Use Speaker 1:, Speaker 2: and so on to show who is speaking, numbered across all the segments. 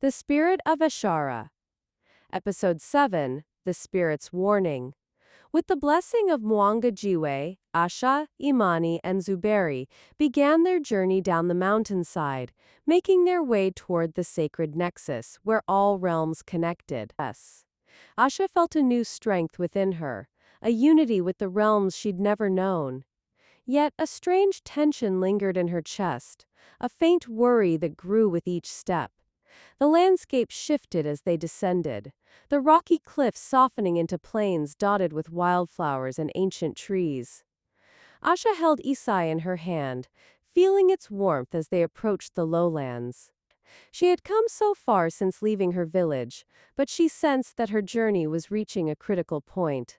Speaker 1: The Spirit of Eshara. Episode 7, The Spirit's Warning. With the blessing of Mwanga'Jiwe, Asha, Imani, and Zuberi began their journey down the mountainside, making their way toward the Sacred Nexus, where all realms connected. Asha felt a new strength within her, a unity with the realms she'd never known. Yet a strange tension lingered in her chest, a faint worry that grew with each step. The landscape shifted as they descended, the rocky cliffs softening into plains dotted with wildflowers and ancient trees. Asha held Isai in her hand, feeling its warmth as they approached the lowlands. She had come so far since leaving her village, but she sensed that her journey was reaching a critical point.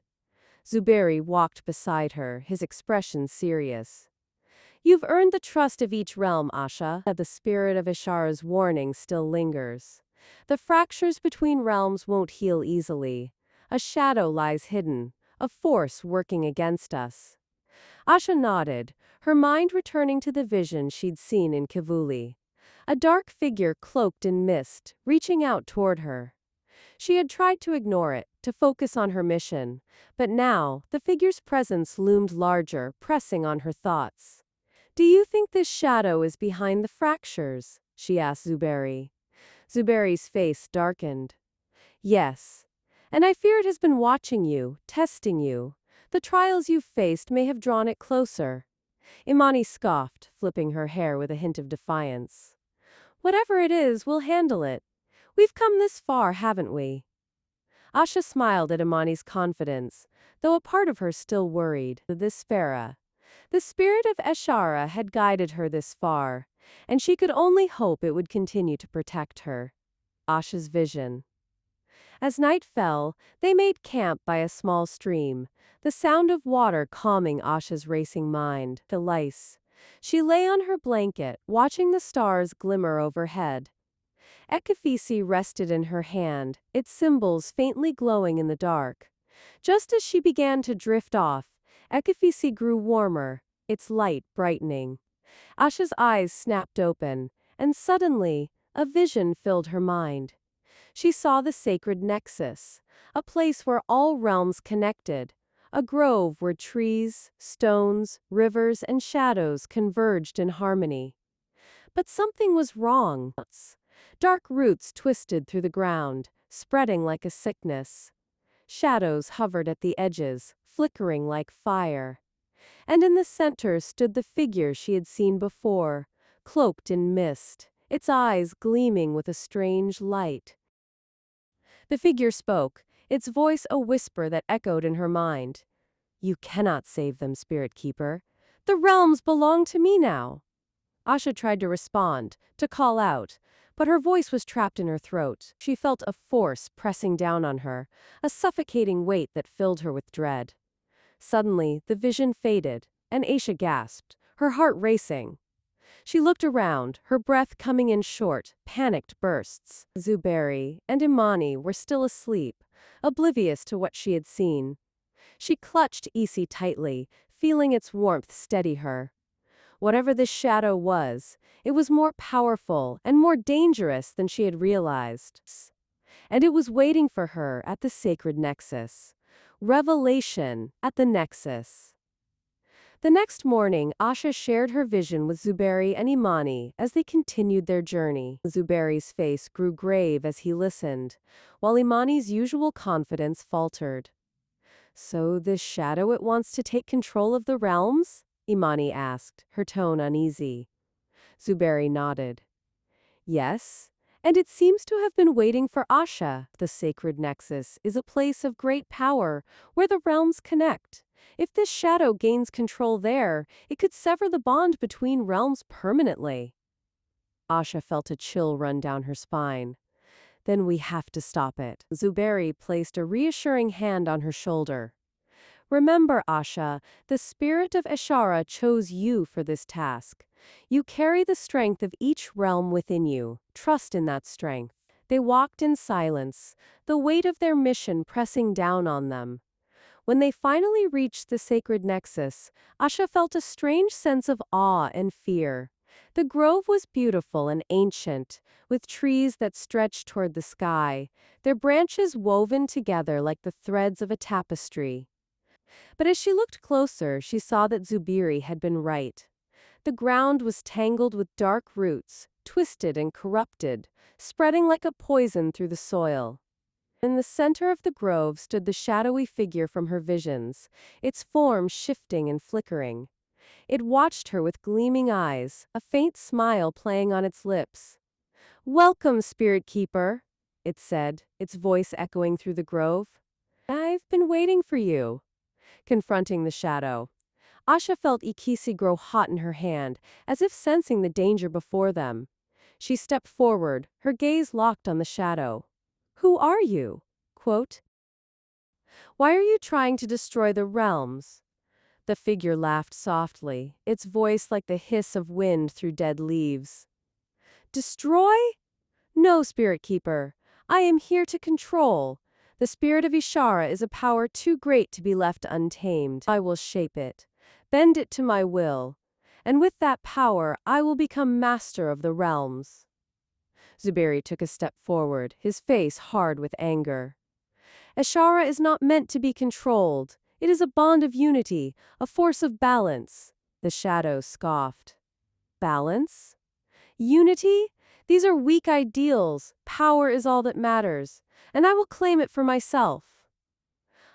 Speaker 1: Zuberi walked beside her, his expression serious. "You've earned the trust of each realm, Asha." The Spirit of Eshara's warning still lingers. The fractures between realms won't heal easily. A shadow lies hidden, a force working against us. Asha nodded, her mind returning to the vision she'd seen in Kivuli. A dark figure cloaked in mist, reaching out toward her. She had tried to ignore it, to focus on her mission, but now the figure's presence loomed larger, pressing on her thoughts. "Do you think this shadow is behind the fractures?" she asked Zuberi. Zuberi's face darkened. "Yes. And I fear it has been watching you, testing you. The trials you've faced may have drawn it closer." Imani scoffed, flipping her hair with a hint of defiance. "Whatever it is, we'll handle it. We've come this far, haven't we?" Asha smiled at Imani's confidence, though a part of her still worried. This Farah. The Spirit of Eshara had guided her this far, and she could only hope it would continue to protect her. Asha's vision. As night fell, they made camp by a small stream, the sound of water calming Asha's racing mind. Elise. She lay on her blanket, watching the stars glimmer overhead. Ekafisi rested in her hand, its symbols faintly glowing in the dark. Just as she began to drift off, Ekafisi grew warmer, its light brightening. Asha's eyes snapped open, and suddenly, a vision filled her mind. She saw the Sacred Nexus, a place where all realms connected, a grove where trees, stones, rivers, and shadows converged in harmony. But something was wrong. Dark roots twisted through the ground, spreading like a sickness. Shadows hovered at the edges, flickering like fire. And in the center stood the figure she had seen before, cloaked in mist, its eyes gleaming with a strange light. The figure spoke, its voice a whisper that echoed in her mind. "You cannot save them, Spirit Keeper. The realms belong to me now." Asha tried to respond, to call out, but her voice was trapped in her throat. She felt a force pressing down on her, a suffocating weight that filled her with dread. Suddenly, the vision faded, and Asha gasped, her heart racing. She looked around, her breath coming in short, panicked bursts. Zuberi and Imani were still asleep, oblivious to what she had seen. She clutched Isi tightly, feeling its warmth steady her. Whatever this shadow was, it was more powerful and more dangerous than she had realized. And it was waiting for her at the Sacred Nexus. Revelation at the Nexus. The next morning, Asha shared her vision with Zuberi and Imani as they continued their journey. Zuberi's face grew grave as he listened, while Imani's usual confidence faltered. "So this shadow it wants to take control of the realms?" Imani asked, her tone uneasy. Zuberi nodded. "Yes, and it seems to have been waiting for Asha. The Sacred Nexus is a place of great power, where the realms connect. If this shadow gains control there, it could sever the bond between realms permanently." Asha felt a chill run down her spine. "Then we have to stop it." Zuberi placed a reassuring hand on her shoulder. "Remember, Asha, the Spirit of Eshara chose you for this task. You carry the strength of each realm within you. Trust in that strength." They walked in silence, the weight of their mission pressing down on them. When they finally reached the Sacred Nexus, Asha felt a strange sense of awe and fear. The grove was beautiful and ancient, with trees that stretched toward the sky, their branches woven together like the threads of a tapestry. But as she looked closer, she saw that Zuberi had been right. The ground was tangled with dark roots, twisted and corrupted, spreading like a poison through the soil. In the center of the grove stood the shadowy figure from her visions, its form shifting and flickering. It watched her with gleaming eyes, a faint smile playing on its lips. "Welcome, Spirit Keeper," it said, its voice echoing through the grove. "I've been waiting for you." Confronting the shadow, Asha felt Ikisi grow hot in her hand, as if sensing the danger before them. She stepped forward, her gaze locked on the shadow. "Who are you?" Quote, "Why are you trying to destroy the realms?" The figure laughed softly, its voice like the hiss of wind through dead leaves. "Destroy? No, Spirit Keeper. I am here to control. The Spirit of Eshara is a power too great to be left untamed. I will shape it, bend it to my will, and with that power I will become master of the realms." Zuberi took a step forward, his face hard with anger. "Eshara is not meant to be controlled. It is a bond of unity, a force of balance." The shadow scoffed. "Balance? Unity? These are weak ideals. Power is all that matters, and I will claim it for myself."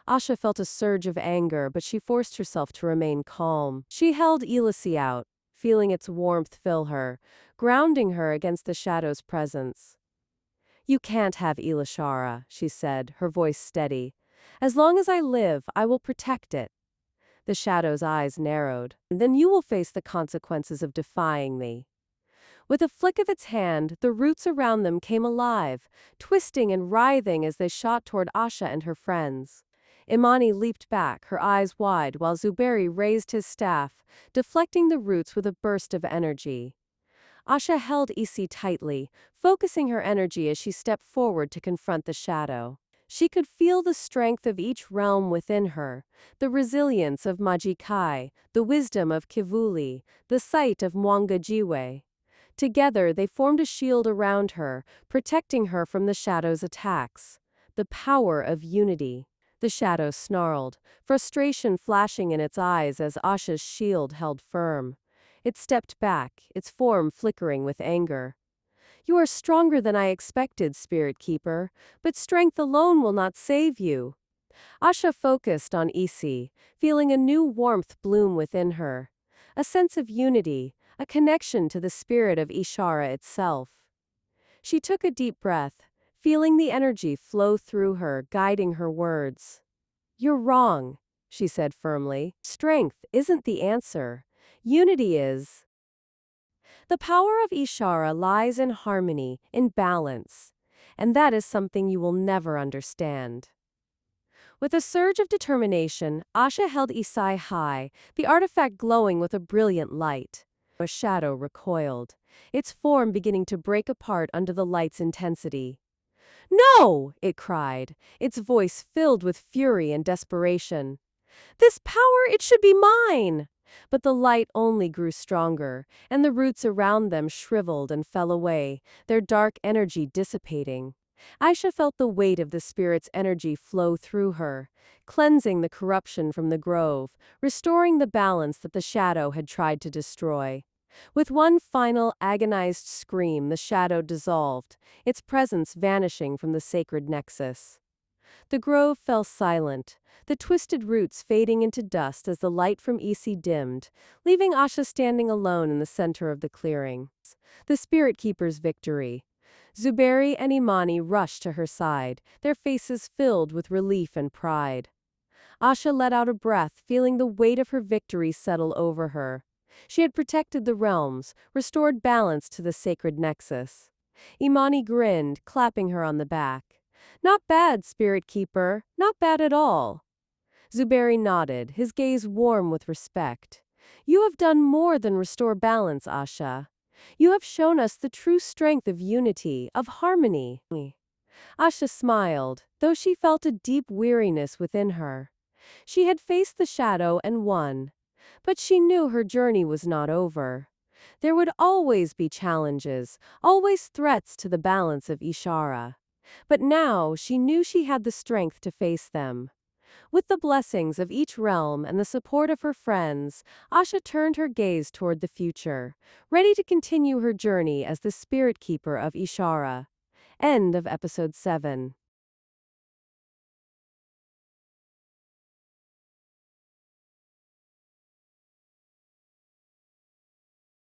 Speaker 1: Asha felt a surge of anger, but she forced herself to remain calm. She held Ilisi out, feeling its warmth fill her, grounding her against the shadow's presence. "You can't have Ilishara," she said, her voice steady. "As long as I live, I will protect it." The shadow's eyes narrowed. "Then you will face the consequences of defying me." With a flick of its hand, the roots around them came alive, twisting and writhing as they shot toward Asha and her friends. Imani leaped back, her eyes wide, while Zuberi raised his staff, deflecting the roots with a burst of energy. Asha held Isi tightly, focusing her energy as she stepped forward to confront the shadow. She could feel the strength of each realm within her, the resilience of Mwanga'Jiwe, the wisdom of Kivuli, the sight of Mwanga'Jiwe. Together they formed a shield around her, protecting her from the shadow's attacks. The power of unity. The shadow snarled, frustration flashing in its eyes as Asha's shield held firm. It stepped back, its form flickering with anger. "You are stronger than I expected, Spirit Keeper, but strength alone will not save you." Asha focused on Isi, feeling a new warmth bloom within her. A sense of unity, a connection to the spirit of Eshara itself. She took a deep breath, feeling the energy flow through her, guiding her words. "You're wrong," she said firmly. "Strength isn't the answer. Unity is." The power of Eshara lies in harmony, in balance, and that is something you will never understand. With a surge of determination, Asha held Isai high, the artifact glowing with a brilliant light. A shadow recoiled, its form beginning to break apart under the light's intensity. "No!" it cried, its voice filled with fury and desperation. "This power, it should be mine!" But the light only grew stronger, and the roots around them shriveled and fell away, their dark energy dissipating. Aisha felt the weight of the spirit's energy flow through her, cleansing the corruption from the grove, restoring the balance that the shadow had tried to destroy. With one final agonized scream, the shadow dissolved, its presence vanishing from the sacred nexus. The grove fell silent, the twisted roots fading into dust as the light from Isi dimmed, leaving Asha standing alone in the center of the clearing. The Spirit Keeper's victory. Zuberi and Imani rushed to her side, their faces filled with relief and pride. Asha let out a breath, feeling the weight of her victory settle over her. She had protected the realms, restored balance to the sacred nexus. Imani grinned, clapping her on the back. "Not bad, Spirit Keeper, not bad at all." Zuberi nodded, his gaze warm with respect. "You have done more than restore balance, Asha. You have shown us the true strength of unity, of harmony." Asha smiled, though she felt a deep weariness within her. She had faced the shadow and won. But she knew her journey was not over. There would always be challenges, always threats to the balance of Eshara. But now she knew she had the strength to face them. With the blessings of each realm and the support of her friends, Asha turned her gaze toward the future, ready to continue her journey as the spirit keeper of Eshara. End of episode 7.